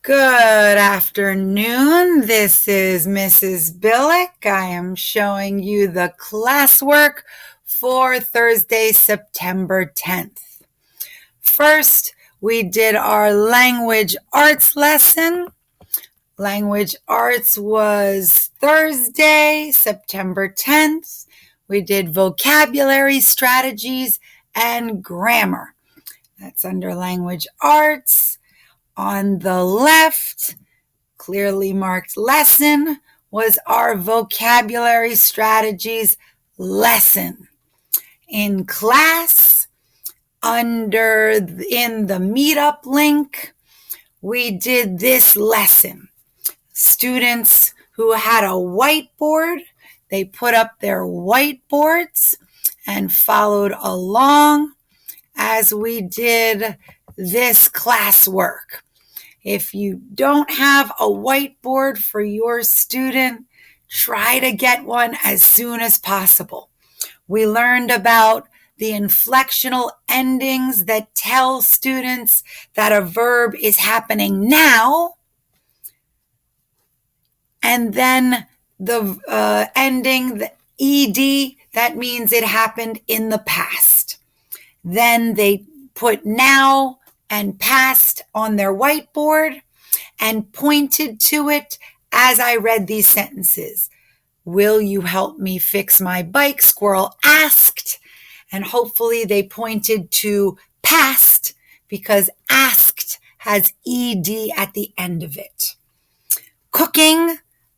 Good afternoon. This is Mrs. Billich. I am showing you the classwork for Thursday, September 10th. First, we did our language arts lesson. Language arts was Thursday, September 10th. We did vocabulary strategies and grammar. That's under language arts. On the left, clearly marked lesson, was our vocabulary strategies lesson. In class, in the meetup link, we did this lesson. Students who had a whiteboard, they put up their whiteboards and followed along as we did this classwork. If you don't have a whiteboard for your student, try to get one as soon as possible. We learned about the inflectional endings that tell students that a verb is happening now, and then the ending, the ed, that means it happened in the past. Then they put now and past on their whiteboard and pointed to it as I read these sentences. Will you help me fix my bike? Squirrel asked. And hopefully they pointed to past because asked has ed at the end of it. Cooking,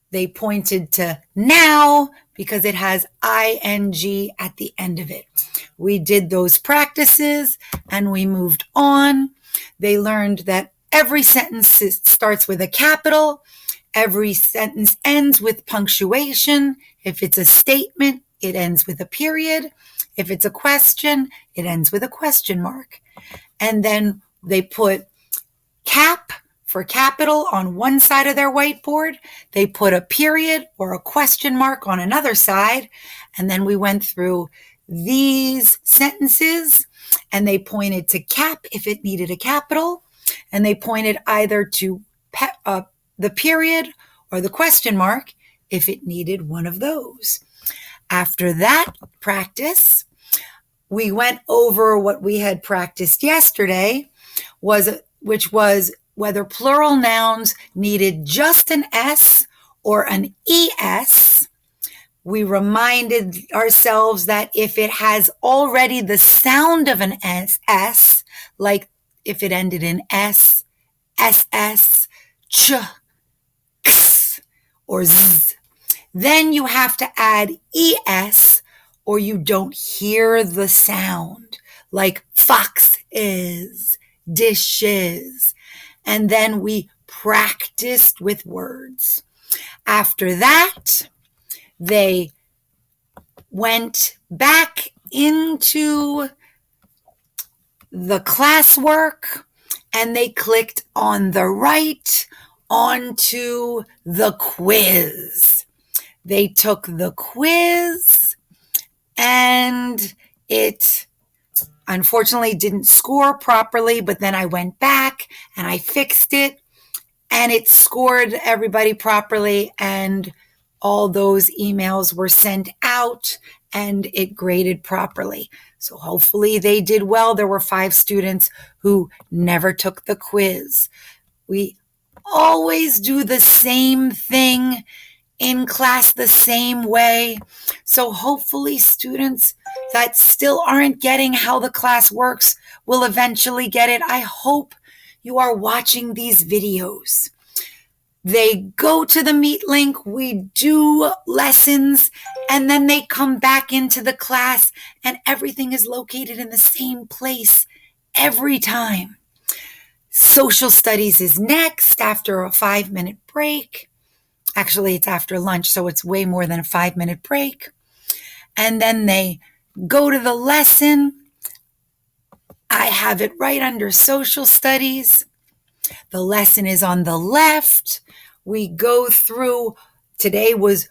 they pointed to now because it has ing at the end of it. We did those practices and we moved on. They learned that every sentence starts with a capital. Every sentence ends with punctuation. If it's a statement, it ends with a period. If it's a question, it ends with a question mark. And then they put cap for capital on one side of their whiteboard. They put a period or a question mark on another side. And then we went through these sentences and they pointed to cap if it needed a capital. And they pointed either to the period or the question mark if it needed one of those. After that practice, we went over what we had practiced yesterday, which was whether plural nouns needed just an S or an ES. We reminded ourselves that if it has already the sound of an S, like if it ended in S, SS, ch, x, or z, then you have to add ES or you don't hear the sound, like fox is, dishes. And then we practiced with words. After that, they went back into the classwork and they clicked on the right onto the quiz. They took the quiz and it unfortunately didn't score properly, but then I went back and I fixed it and it scored everybody properly and all those emails were sent out and it graded properly. So hopefully they did well. There were 5 students who never took the quiz. We always do the same thing in class the same way. So hopefully students that still aren't getting how the class works will eventually get it. I hope you are watching these videos. They go to the Meet link, we do lessons, and then they come back into the class and everything is located in the same place every time. Social studies is next after a 5-minute break. Actually, it's after lunch, so it's way more than a 5-minute break. And then they go to the lesson. I have it right under social studies. The lesson is on the left. We go through, today was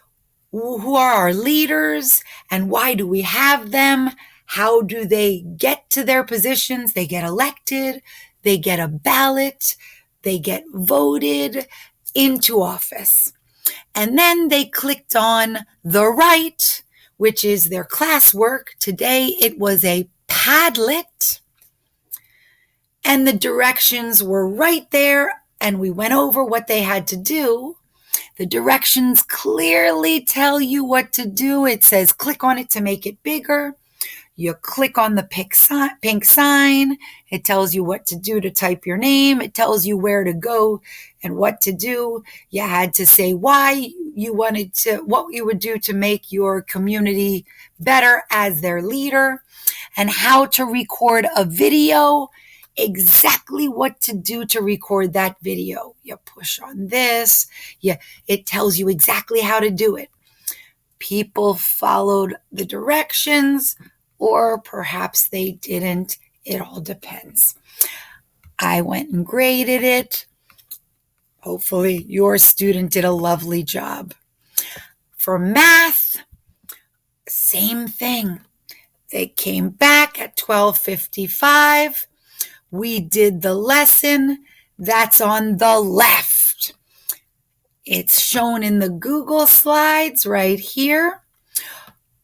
who are our leaders and why do we have them? How do they get to their positions? They get elected. They get a ballot. they get voted into office. And then they clicked on the right, which is their classwork. Today it was a Padlet. And the directions were right there, and we went over what they had to do. The directions clearly tell you what to do. It says click on it to make it bigger. You click on the pink sign. It tells you what to do to type your name. It tells you where to go and what to do. You had to say why you wanted to, what you would do to make your community better as their leader, and how to record a video, exactly what to do to record that video. You push on this. It tells you exactly how to do it. People followed the directions, or perhaps they didn't. It all depends. I went and graded it. Hopefully your student did a lovely job. For math, same thing. They came back at 12:55. We did the lesson. That's on the left. It's shown in the Google slides right here.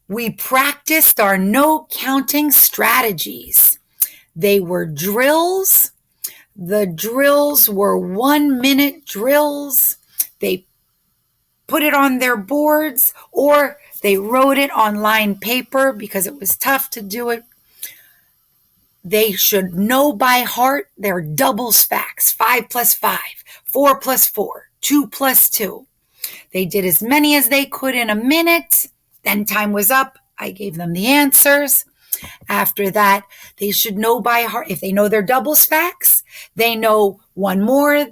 We practiced our no counting strategies. They were drills. The drills were 1-minute drills. They put it on their boards, or they wrote it on lined paper because it was tough to do it. They should know by heart their doubles facts: 5 plus 5, 4 plus 4, 2 plus 2. They did as many as they could in a minute. Then time was up. I gave them the answers. After that, they should know by heart. If they know their doubles facts, they know one more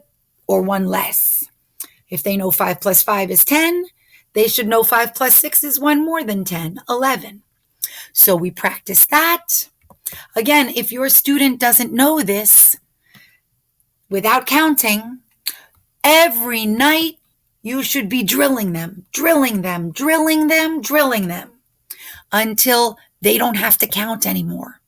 or one less. If they know 5 plus 5 is 10, they should know 5 plus 6 is one more than 10, 11. So we practice that. Again, if your student doesn't know this, without counting, every night you should be drilling them until they don't have to count anymore.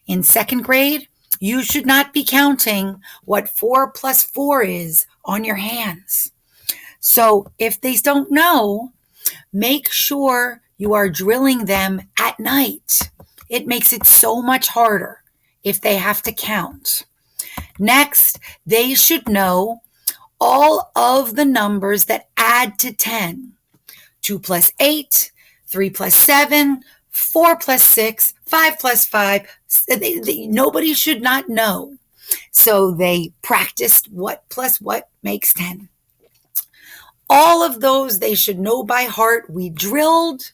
In second grade, you should not be counting what 4 plus 4 is on your hands. So if they don't know, make sure you are drilling them at night. It makes it so much harder if they have to count. Next, they should know all of the numbers that add to 10. 2 plus 8, 3 plus 7, 4 plus 6, 5 plus 5. Nobody should not know. So they practiced what plus what makes 10. All of those they should know by heart. We drilled,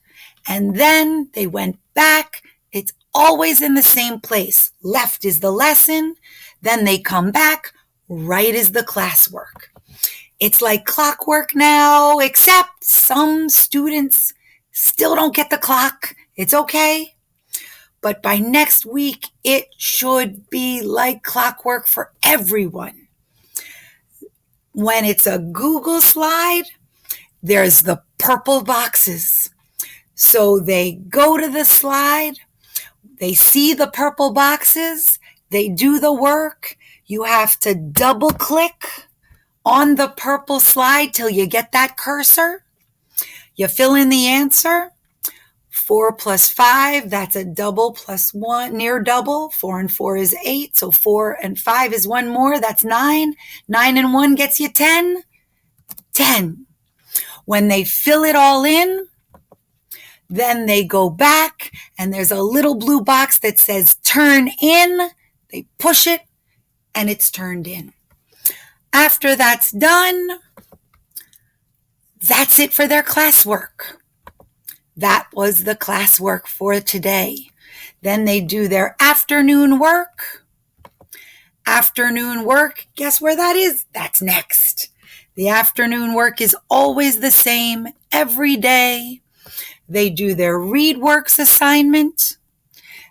and then they went back. It's always in the same place. Left is the lesson. Then they come back. Right is the classwork. It's like clockwork now, except some students still don't get the clock. It's okay. But by next week, it should be like clockwork for everyone. When it's a Google slide, there's the purple boxes. So they go to the slide, they see the purple boxes, they do the work. You have to double click on the purple slide till you get that cursor. You fill in the answer. 4 plus 5, that's a double plus 1, near double. 4 and 4 is 8, so 4 and 5 is one more, that's 9. 9 and 1 gets you 10. 10. When they fill it all in, then they go back, and there's a little blue box that says turn in. They push it, and it's turned in. After that's done, that's it for their classwork. That was the classwork for today. Then they do their afternoon work. Afternoon work, guess where that is? That's next. The afternoon work is always the same every day. They do their read works assignment.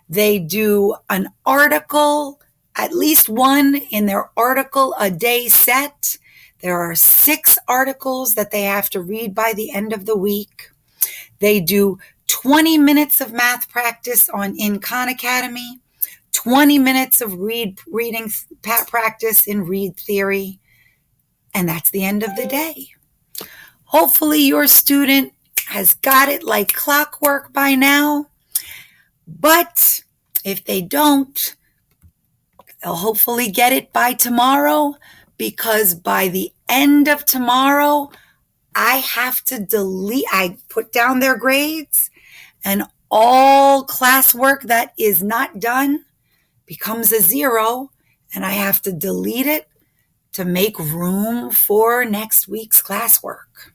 They do an article, at least one in their article a day set. There are 6 articles that they have to read by the end of the week. They do 20 minutes of math practice in Khan Academy, 20 minutes of reading practice in Read Theory, And that's the end of the day. Hopefully your student has got it like clockwork by now. But if they don't, they'll hopefully get it by tomorrow, because by the end of tomorrow, I have to I put down their grades, and all classwork that is not done becomes a 0, and I have to delete it to make room for next week's classwork.